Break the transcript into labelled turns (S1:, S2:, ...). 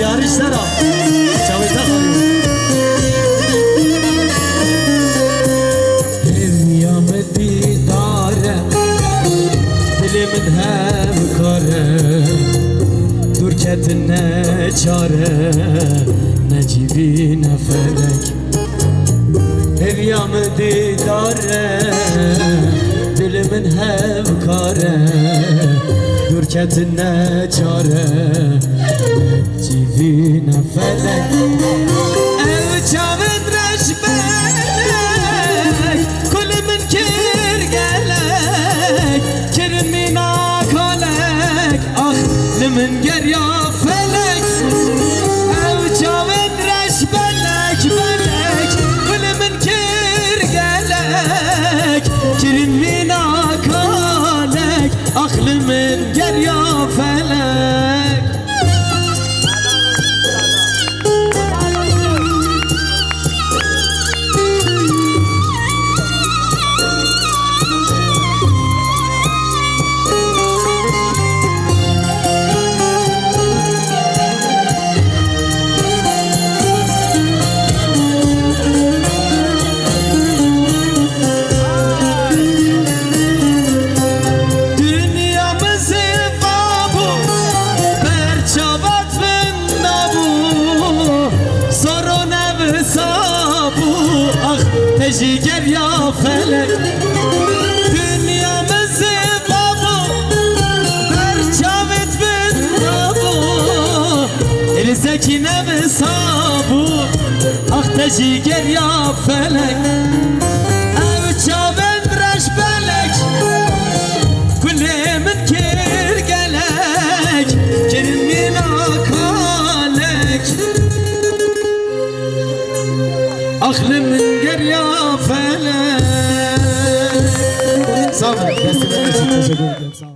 S1: yarışlar al. Çavuşta kalıyor. Evyamı didare, dilimin hem kare. Dur ketine çare, necibine felek. Evyamı didare, dilimin hem kare. Dur ketine çare, necibine felek. Ev çavın reşbelek, kulümün kir gelek. Kirimin akalek, aklımın gerya felek. Ev çavın reşbelek, belek. Kulümün kir gelek. Kirimin akalek, aklımın gerya felek. Jiger ya felek, dünyamızı babu, berçavet bin babu, elizekine mi sabu, ah te jiger ya felek, ev çaven reşbelek, kulemin kir gelek, kirimin akalek, aklımın gerya felek. Sağ olun. Teşekkür ederim. Sağ olun.